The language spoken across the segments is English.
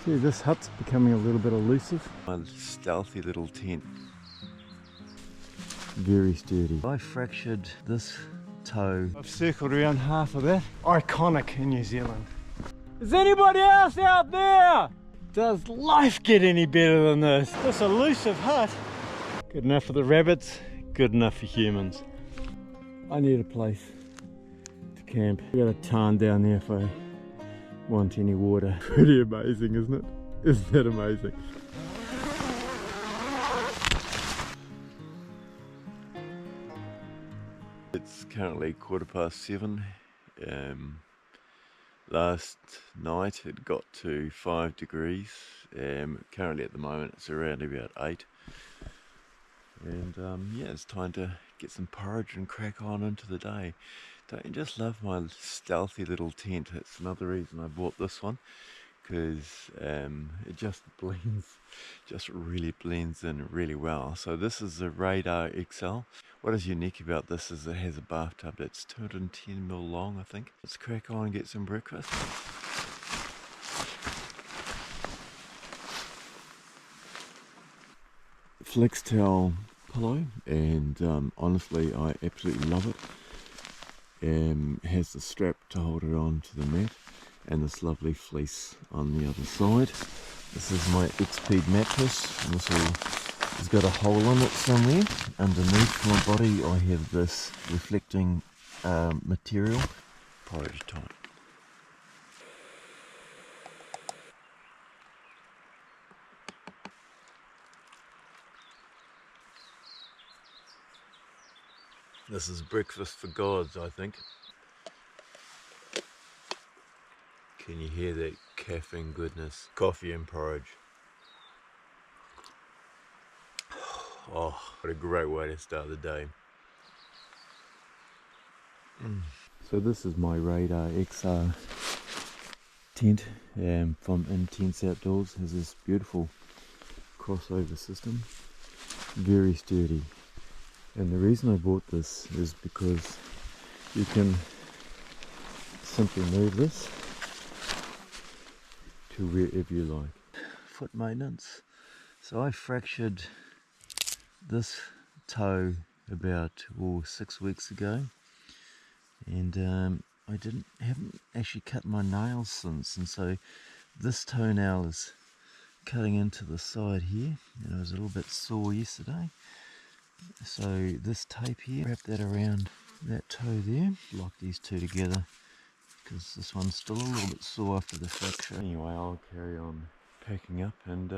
Gee, this hut's becoming a little bit elusive. My stealthy little tent. Very sturdy. I fractured this toe. I've circled around half of that. Iconic in New Zealand. Is anybody else out there? Does life get any better than this? This elusive hut. Good enough for the rabbits, good enough for humans. I need a place to camp. We got a tarn down there if I want any water. Pretty amazing, isn't it? Isn't that amazing? It's currently 7:15. Last night it got to 5 degrees. Currently at the moment it's around about 8. And yeah, it's time to get some porridge and crack on into the day. Don't you just love my stealthy little tent? That's another reason I bought this one, because it just really blends in really well. So this is the Radar XL. What is unique about this is it has a bathtub that's 210mm long, I think. Let's crack on and get some breakfast. Flex towel pillow, and honestly I absolutely love it. It has the strap to hold it on to the mat, and this lovely fleece on the other side. This is my XP mattress, and this has got a hole in it somewhere. Underneath my body I have this reflecting material. Porridge time. This is breakfast for gods, I think. Can you hear that caffeine goodness? Coffee and porridge. Oh, what a great way to start the day. So this is my Radar XR tent from Intense Outdoors. It has this beautiful crossover system. Very sturdy. And the reason I bought this is because you can simply move this to wherever you like. Foot maintenance. So I fractured this toe about 6 weeks ago, and I haven't actually cut my nails since, and so this toenail is cutting into the side here, and I was a little bit sore yesterday. So this tape here, wrap that around that toe there, lock these two together because this one's still a little bit sore after the fracture. Anyway, I'll carry on packing up and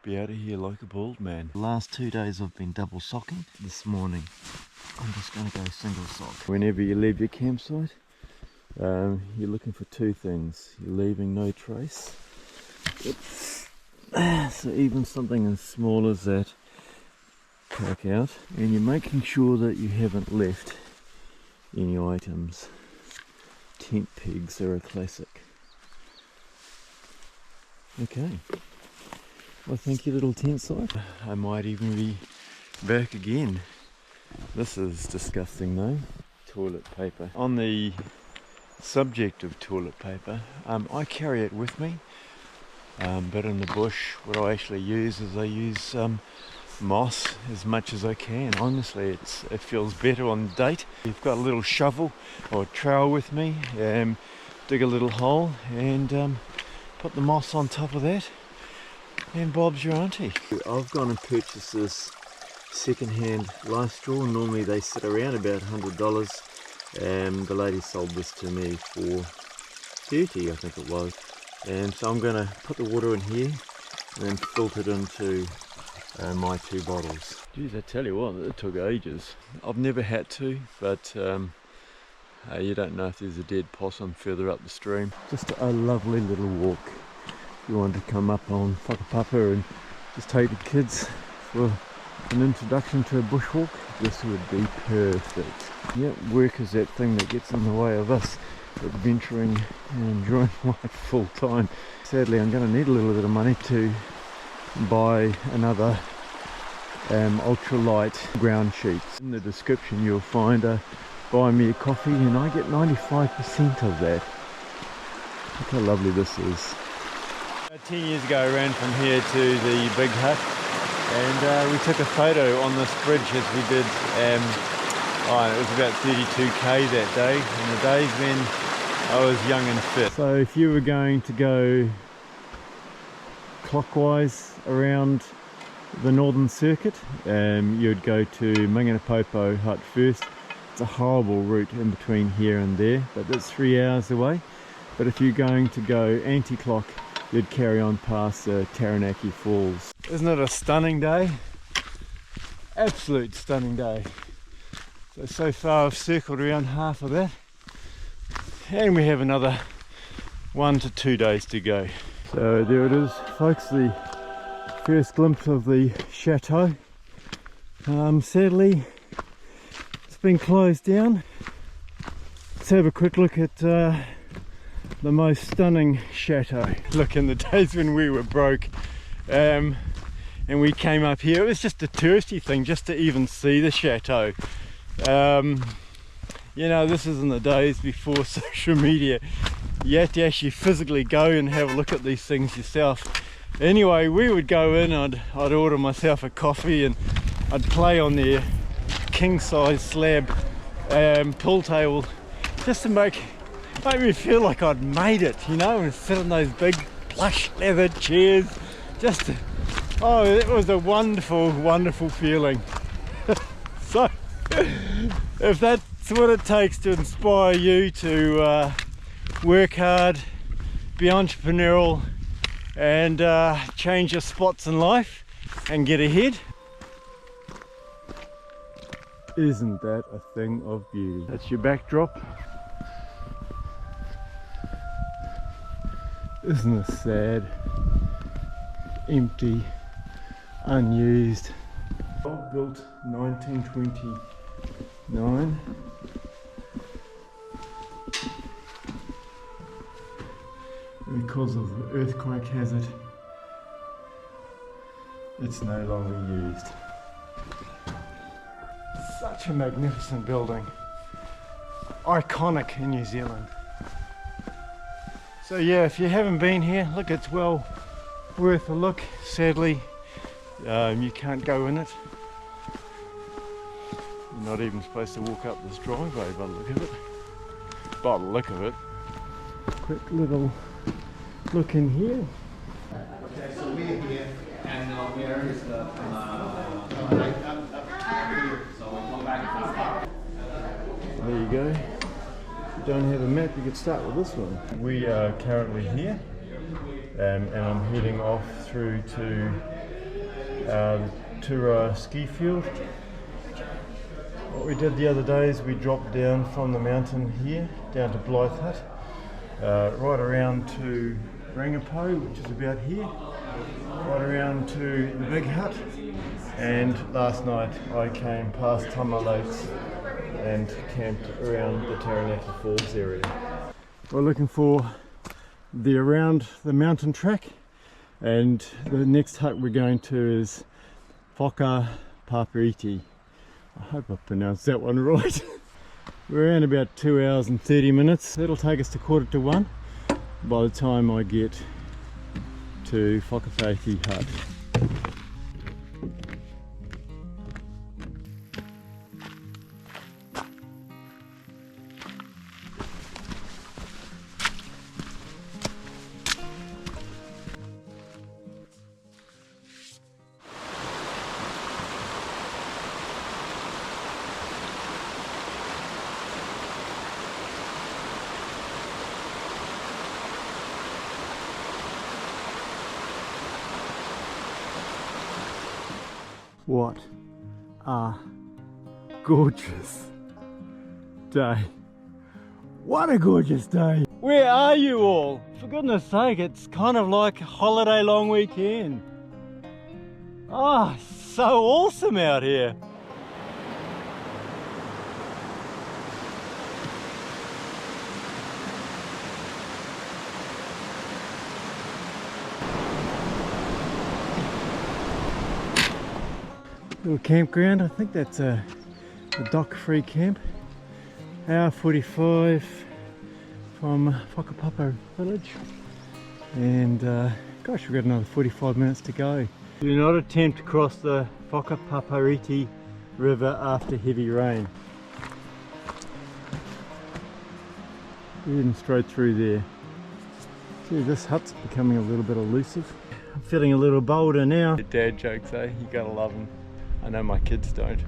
be out of here like a bald man. The last 2 days I've been double socking. This morning I'm just going to go single sock. Whenever you leave your campsite, you're looking for two things. You're leaving no trace. Oops. So even something as small as that, pack out, and you're making sure that you haven't left any items. Tent pegs are a classic. Okay, well, thank you, little tent site. I might even be back again. This is disgusting though. Toilet paper. On the subject of toilet paper, I carry it with me, but in the bush what I actually use is I use moss as much as I can. Honestly, it feels better on the date. You've got a little shovel or a trowel with me, dig a little hole and put the moss on top of that, and Bob's your auntie. I've gone and purchased this second-hand lice straw. Normally they sit around about $100, and the lady sold this to me for $30, I think it was. And so I'm going to put the water in here and then filter it into my 2 bottles. Geez, I tell you what, it took ages. I've never had to, but you don't know if there's a dead possum further up the stream. Just a lovely little walk. If you want to come up on Whakapapa and just take the kids for an introduction to a bushwalk, this would be perfect. Yep, work is that thing that gets in the way of us adventuring and enjoying life full time. Sadly, I'm going to need a little bit of money to buy another ultralight ground sheets. In the description you'll find a buy me a coffee, and I get 95% of that. Look how lovely this is. 10 years ago I ran from here to the big hut, and we took a photo on this bridge as we did, it was about 32k that day, in the days when I was young and fit. So if you were going to go clockwise around the Northern Circuit, you'd go to Mingimingi Hut first. It's a horrible route in between here and there, but that's 3 hours away. But if you're going to go anti-clock, you'd carry on past the Taranaki Falls. Isn't it a stunning day? Absolute stunning day. So far I've circled around half of that, and we have another 1 to 2 days to go. So there it is, folks, the first glimpse of the chateau. Sadly, it's been closed down. Let's have a quick look at the most stunning chateau. Look, in the days when we were broke and we came up here, it was just a touristy thing just to even see the chateau. You know, this is in the days before social media. You had to actually physically go and have a look at these things yourself. Anyway, we would go in, I'd order myself a coffee, and I'd play on their king size slab pool table just to make me feel like I'd made it, you know, and sit in those big plush leather chairs. Oh, it was a wonderful, wonderful feeling. So, if that's what it takes to inspire you to work hard, be entrepreneurial, and change your spots in life and get ahead, isn't that a thing of beauty? That's your backdrop. Isn't this sad? Empty, unused. Built 1929. Because of the earthquake hazard, it's no longer used. Such a magnificent building. Iconic in New Zealand. So yeah, if you haven't been here, look, it's well worth a look. Sadly, you can't go in it. You're not even supposed to walk up this driveway by the look of it. By the look of it. Quick little look in here. Okay, so we're here, and where is the so we'll come back to the park. There you go. If you don't have a map, you could start with this one. We are currently here, and I'm heading off through to the Tura ski field. What we did the other day is we dropped down from the mountain here, down to Blythe Hut, right around to Rangipo, which is about here, right around to the big hut, and last night I came past Tama Lakes and camped around the Taranaki Falls area. We're looking for the around the mountain track, and the next hut we're going to is Whakapapaiti. I hope I pronounced that one right. We're in about 2 hours and 30 minutes. That'll take us to 1:45 by the time I get to Whakapapaiti Hut. What a gorgeous day. What a gorgeous day. Where are you all? For goodness sake, it's kind of like a holiday long weekend. Ah, so awesome out here. Little campground, I think that's a dock-free camp. Hour 45 from Whakapapa village, and Gosh, we've got another 45 minutes to go. Do not attempt to cross the Whakapapaiti River after heavy rain. We're heading straight through there. Gee, this hut's becoming a little bit elusive. I'm feeling a little bolder now. Dad jokes, eh? You gotta love them. I know my kids don't.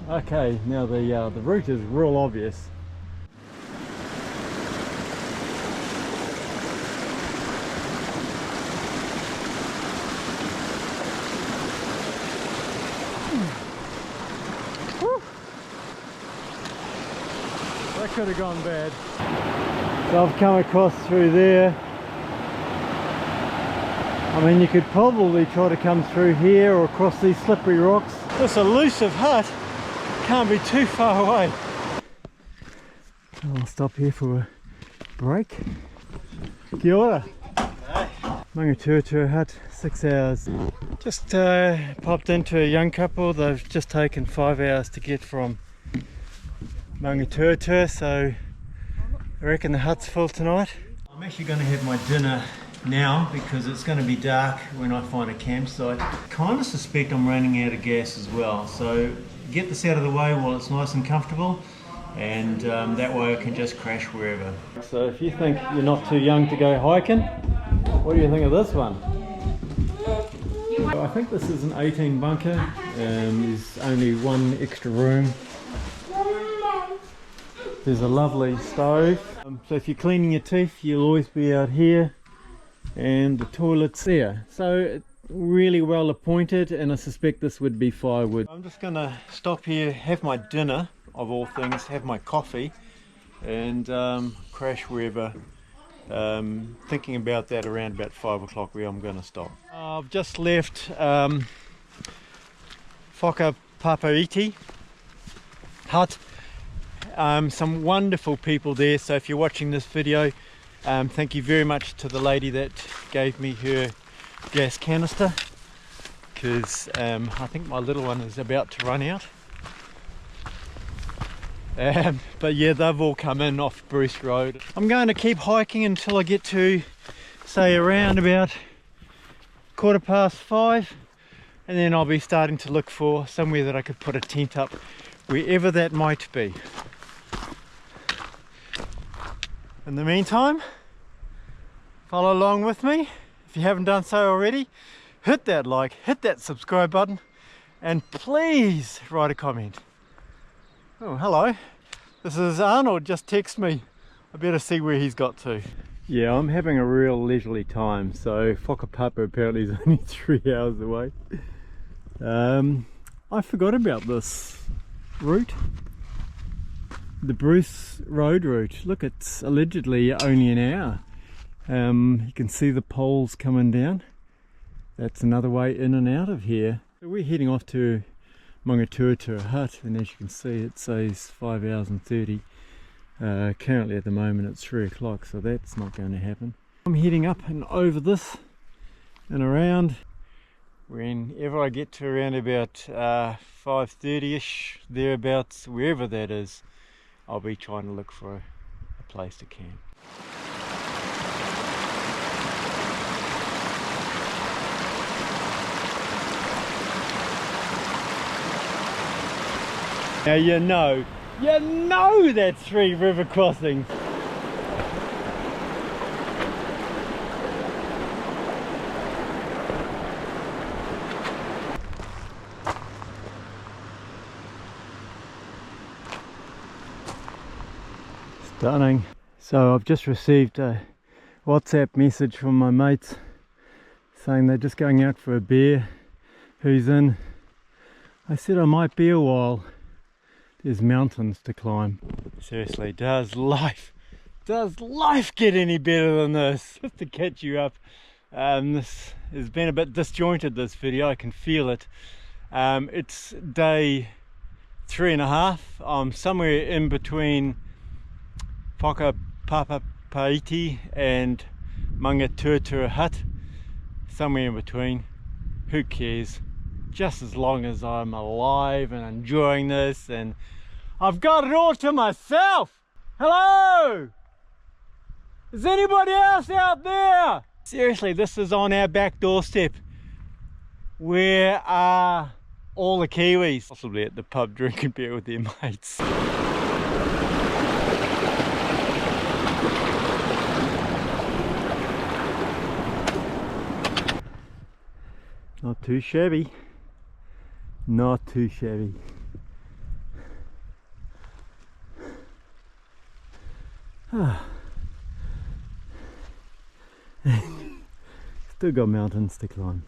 Okay, now the route is real obvious. That could have gone bad. So I've come across through there. I mean, you could probably try to come through here or across these slippery rocks. This elusive hut can't be too far away. I'll stop here for a break. Kia ora. Māori hut, 6 hours. Just popped into a young couple. They've just taken 5 hours to get from Māori, so I reckon the hut's full tonight. I'm actually going to have my dinner now because it's going to be dark when I find a campsite. I kind of suspect I'm running out of gas as well, so get this out of the way while it's nice and comfortable, and that way I can just crash wherever. So if you think you're not too young to go hiking, what do you think of this one? I think this is an 18 bunker, there's only one extra room. There's a lovely stove, so if you're cleaning your teeth you'll always be out here, and the toilet's there. So really well appointed, and I suspect this would be firewood. I'm just going to stop here, have my dinner of all things, have my coffee, and crash wherever. Thinking about that around about 5 o'clock where I'm going to stop. I've just left Whakapapaiti Hut. Some wonderful people there, so if you're watching this video, thank you very much to the lady that gave me her gas canister, because I think my little one is about to run out. But yeah, they've all come in off Bruce Road. I'm going to keep hiking until I get to, say, around about 5:15, and then I'll be starting to look for somewhere that I could put a tent up, wherever that might be. In the meantime, follow along with me. If you haven't done so already, hit that like, hit that subscribe button, and please write a comment. Oh, hello. This is Arnold, just text me. I better see where he's got to. Yeah, I'm having a real leisurely time, so Whakapapa apparently is only 3 hours away. I forgot about this route. The Bruce Road route. Look, it's allegedly only an hour. You can see the poles coming down. That's another way in and out of here. So we're heading off to Māori Hut, and as you can see it says 5 hours and 30. Currently at the moment it's 3 o'clock, so that's not going to happen. I'm heading up and over this and around. Whenever I get to around about 5:30ish, thereabouts, wherever that is, I'll be trying to look for a place to camp. Now you know that's 3 river crossings. Stunning. So I've just received a WhatsApp message from my mates saying they're just going out for a beer. Who's in? I said I might be a while. There's mountains to climb. Seriously, does life get any better than this? Just to catch you up, this has been a bit disjointed, this video, I can feel it. It's day 3.5. I'm somewhere in between Whakapapaiti and Māori Hut, somewhere in between. Who cares? Just as long as I'm alive and enjoying this, and I've got it all to myself. Hello! Is anybody else out there? Seriously, this is on our back doorstep. Where are all the Kiwis? Possibly at the pub drinking beer with their mates. Not too shabby. Not too shabby. Still got mountains to climb.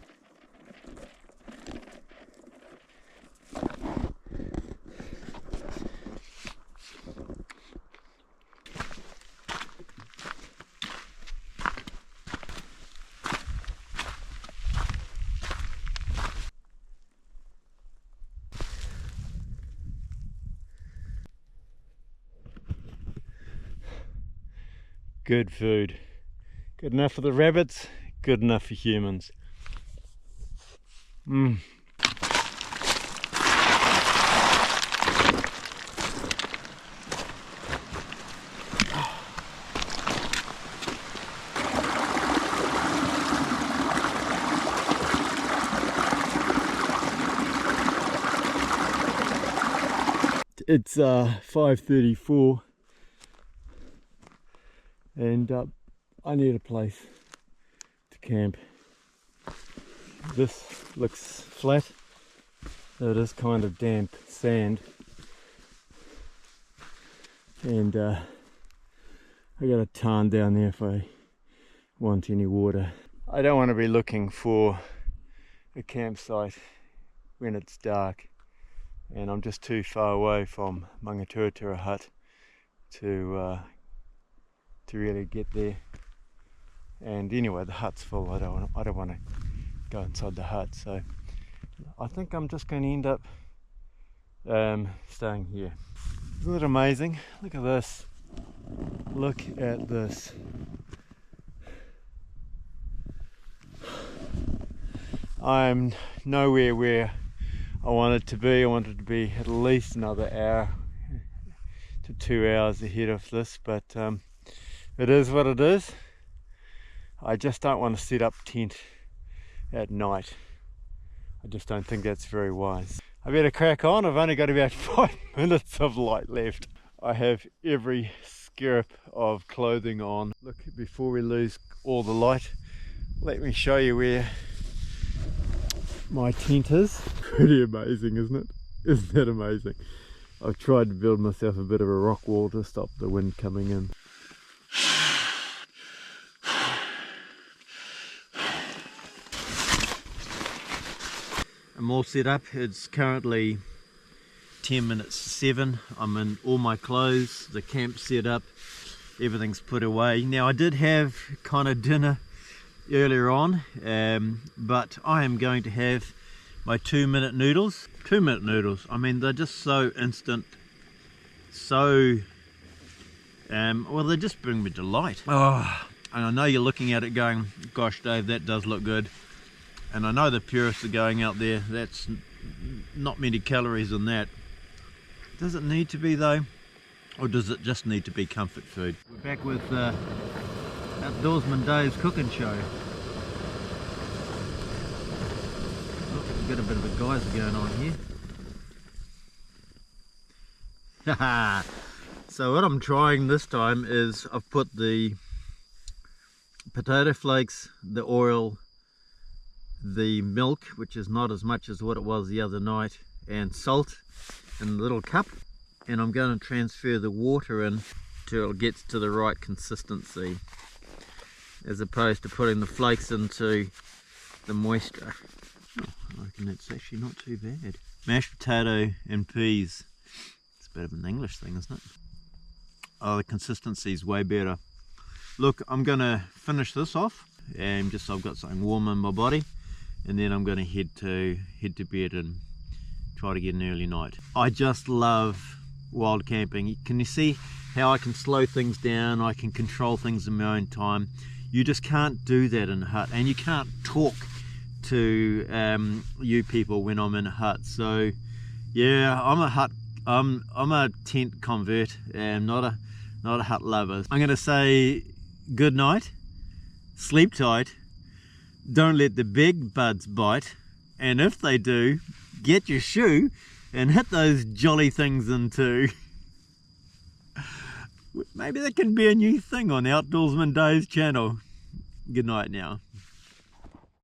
Good food. Good enough for the rabbits, good enough for humans. It's 5:34 and I need a place to camp. This looks flat, so it is kind of damp sand, and I got a tarn down there if I want any water. I don't want to be looking for a campsite when it's dark, and I'm just too far away from Māori Hut to really get there. And anyway, the hut's full. I don't want to go inside the hut, so I think I'm just going to end up staying here. Isn't it amazing? Look at this. Look at this. I'm nowhere where I wanted to be. I wanted to be at least another hour to 2 hours ahead of this, but it is what it is. I just don't want to set up tent at night. I just don't think that's very wise. I better crack on. I've only got about 5 minutes of light left. I have every scarab of clothing on. Look, before we lose all the light, let me show you where my tent is. Pretty amazing, isn't it? Isn't that amazing? I've tried to build myself a bit of a rock wall to stop the wind coming in. I'm all set up. It's currently 10 minutes to 7. I'm in all my clothes, the camp's set up, everything's put away. Now I did have kind of dinner earlier on, but I am going to have my 2-minute noodles. 2-minute noodles, I mean, they're just so instant, so well, they just bring me delight. Oh, and I know you're looking at it going, gosh Dave, that does look good. And I know the purists are going out there, that's not many calories in that. Does it need to be though? Or does it just need to be comfort food? We're back with Outdoorsman Dave's cooking show. Oh, we've got a bit of a geyser going on here. So what I'm trying this time is I've put the potato flakes, the oil, the milk, which is not as much as what it was the other night, and salt in a little cup, and I'm going to transfer the water in till it gets to the right consistency, as opposed to putting the flakes into the moisture. Oh, I reckon that's actually not too bad. Mashed potato and peas. It's a bit of an English thing, isn't it? Oh, the consistency is way better. Look, I'm going to finish this off, and just so I've got something warm in my body, and then I'm going to head to bed and try to get an early night. I just love wild camping. Can you see how I can slow things down? I can control things in my own time. You just can't do that in a hut, and you can't talk to you people when I'm in a hut. So yeah, I'm a tent convert, and not a hut lover. I'm going to say good night. sleep tight, don't let the big buds bite, and if they do, get your shoe and hit those jolly things in too. Maybe that can be a new thing on Outdoorsman Dave's channel. Good night now.